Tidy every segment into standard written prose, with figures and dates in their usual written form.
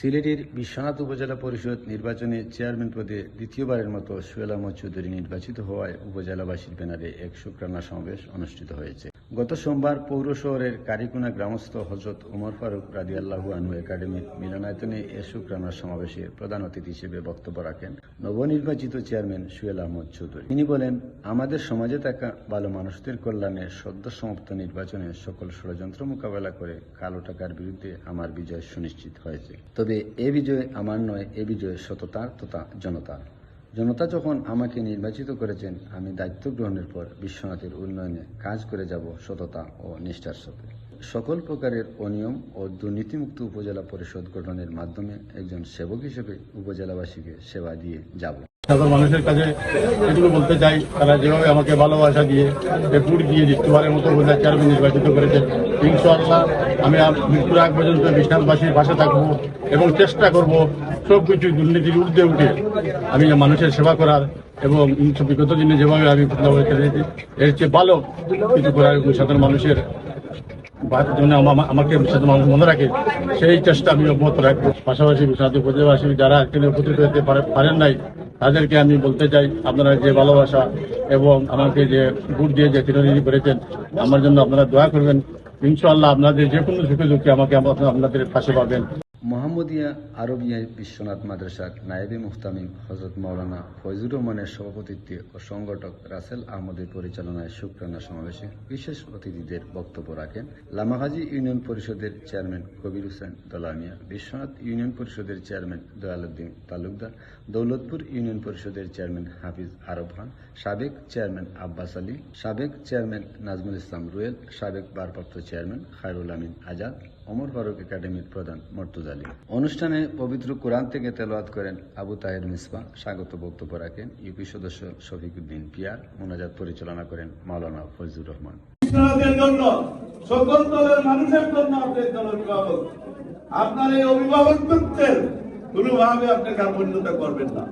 সিলেটের বিশ্বনাথ উপজেলা পরিষদ নির্বাচনে চেয়ারম্যান পদে দ্বিতীয়বারের মতো সোহেল আহমদ চৌধুরী নির্বাচিত হওয়ায় উপজেলাবাসীর ব্যানারে এক শুকরানা সমাবেশ অনুষ্ঠিত হয়েছে। গত সোমবার পৌর শহরের কারিকুনা গ্রামস্থ হযরত উমর ফারুক রাদিয়াল্লাহু আনহু একাডেমির মিলনায়তনে এ শুকরানা সমাবেশে প্রধান অতিথি হিসেবে বক্তব্য রাখেন নবনির্বাচিত চেয়ারম্যান সোহেল আহমদ চৌধুরী। তিনি বলেন, আমাদের সমাজে থাকা ভালো মানুষদের কল্যাণে সদ্য সমাপ্ত নির্বাচনে সকল ষড়যন্ত্র মোকাবেলা করে কালো টাকার বিরুদ্ধে আমার বিজয় সুনিশ্চিত হয়েছে। তবে এ বিজয় আমার নয়, এ বিজয় সততার তথা জনতার। জনতা যখন আমাকে নির্বাচিত করেছেন, আমি দায়িত্ব গ্রহণের পর বিশ্বনাথের উন্নয়নে কাজ করে যাব সততা ও নিষ্ঠার সাথে। সকল প্রকারের অনিয়ম ও দুর্নীতিমুক্ত উপজেলা পরিষদ গঠনের মাধ্যমে একজন সেবক হিসেবে উপজেলাবাসীকে সেবা দিয়ে যাব। সাধারণ মানুষের কাছে এগুলো বলতে চাই, তারা যেভাবে আমাকে ভালোবাসা দিয়ে ভোট দিয়ে দ্বিতীয়বারের মতো উপজেলা চেয়ারম্যান নির্বাচিত করেছেন, ইনশাআল্লাহ আমি মৃত্যুর আগ পর্যন্ত বিশ্বনাথবাসীর পাশে থাকবো এবং চেষ্টা করব সবকিছু দুর্নীতির ঊর্ধ্বে উঠে আমি মানুষের সেবা করার এবং বিগত দিনে যেভাবে আমি এর চেয়ে ভালো কিছু করার এবং সাধারণ মানুষের জন্য আমাকে মানুষ মনে রাখে, সেই চেষ্টা আমি অব্যাহত রাখবো। পাশাপাশি বিশ্বনাথ উপজেলাবাসী যারা উপস্থিত হতে পারেন নাই, তাদেরকে আমি বলতে চাই, আপনারা যে ভালোবাসা এবং আমাকে যে ভোট দিয়ে যে চিরনিধি করেছেন, আমার জন্য আপনারা দোয়া করবেন। ইনশাআল্লাহ আপনাদের যে কোনো সুখে দুঃখে আমাকে আপনাদের পাশে পাবেন। মোহাম্মদিয়া আরবিয়া বিশ্বনাথ মাদ্রাসার নায়েবে মুহতামিম হযরত মাওলানা ফয়জুর রহমানের সভাপতিত্বে ও সংগঠক রাসেল আহমদের পরিচালনায় শুকরানা সমাবেশে বিশেষ অতিথিদের বক্তব্য রাখেন লামাহাজি ইউনিয়ন পরিষদের চেয়ারম্যান কবির হোসেন দলামিয়া, বিশ্বনাথ ইউনিয়ন পরিষদের চেয়ারম্যান দয়ালউদ্দিন তালুকদার, দৌলতপুর ইউনিয়ন পরিষদের চেয়ারম্যান হাফিজ আরব খান, সাবেক চেয়ারম্যান আব্বাস আলী, সাবেক চেয়ারম্যান নাজমুল ইসলাম রুয়েল, সাবেক ভারপ্রাপ্ত চেয়ারম্যান খায়রুল আমিন আজাদ, ওমর ফারুক একাডেমির প্রধান মর্তুজা আলী। অনুষ্ঠানে পবিত্র কোরআন থেকে তেলাওয়াত করেন আবু তাহের মিসবাহ, স্বাগত বক্তব্য রাখেন ইউপি সদস্য শফিকুদ্দিন পিয়ার, মোনাজাত পরিচালনা করেন মাওলানা ফজলুর রহমান। সকল দলের মানুষের জন্য আপনার দলের অভিভাবক, আপনার এই অভিভাবকত্বের কোনোভাবে আপনি কার্পণ্যতা করবেন না।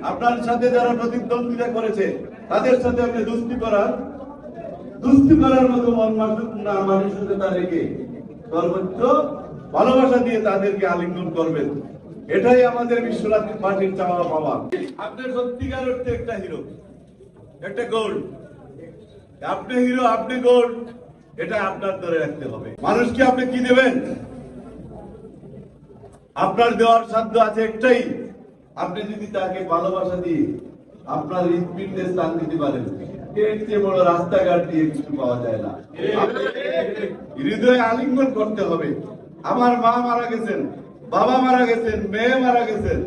আপনার সাথে যারা প্রতিদ্বন্দ্বিতা করেছে তাদের সাথে আপনি দুস্তি করার মতো মানসিকতা রেখে সর্বোচ্চ ভালোবাসা দিয়ে তাদেরকে আলিঙ্গন করবেন। এটাই আমাদের বিশ্বনাথ পার্টির চাওয়া পাওয়া। আপনি সত্যিকার অর্থে একটা হিরো, একটা গোল্ড। আপনি হিরো, আপনি গোল্ড, এটা আপনার ধরে রাখতে হবে। মানুষকে আপনি কি দেবেন? আপনার দেওয়ার সাধ্য আছে একটাই, আপনি যদি তাকে ভালোবাসা দিয়ে আপনার হৃদপিণ্ডে স্থান দিতে পারেন, এর চেয়ে বড় রাস্তাঘাট দিয়ে কিছু পাওয়া যায় না। হৃদয়ে আলিঙ্গন করতে হবে। আমার মা মারা গেছেন, বাবা মারা গেছেন, মেয়ে মারা গেছেন,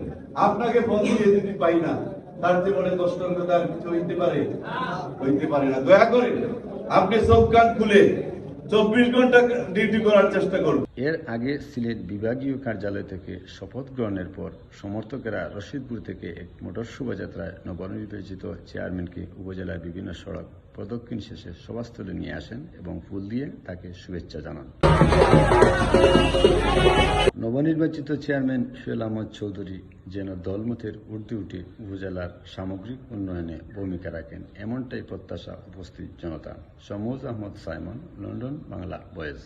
আপনাকে ফোন দিয়ে যদি পাই না, তার চেয়ে বড় কষ্টের কথা আর কিছু হইতে পারে না। দয়া করে আপনি চোখ কান খুলে 24 ঘন্টা ডিউটি করার চেষ্টা করুন। এর আগে সিলেট বিভাগীয় কার্যালয় থেকে শপথ গ্রহণের পর সমর্থকেরা রশিদপুর থেকে এক মোটর শোভাযাত্রায় নবনির্বাচিত চেয়ারম্যানকে উপজেলার বিভিন্ন সড়ক প্রদক্ষিণ শেষে সভাস্থলে নিয়ে আসেন এবং ফুল দিয়ে তাকে শুভেচ্ছা জানান। নবনির্বাচিত চেয়ারম্যান সোহেল আহমদ চৌধুরী যেন দলমতের ঊর্ধ্বে উঠে উপজেলার সামগ্রিক উন্নয়নে ভূমিকা রাখেন, এমনটাই প্রত্যাশা উপস্থিত জনতা। Shamuj Ahmed Saimon, London, Bangla voice.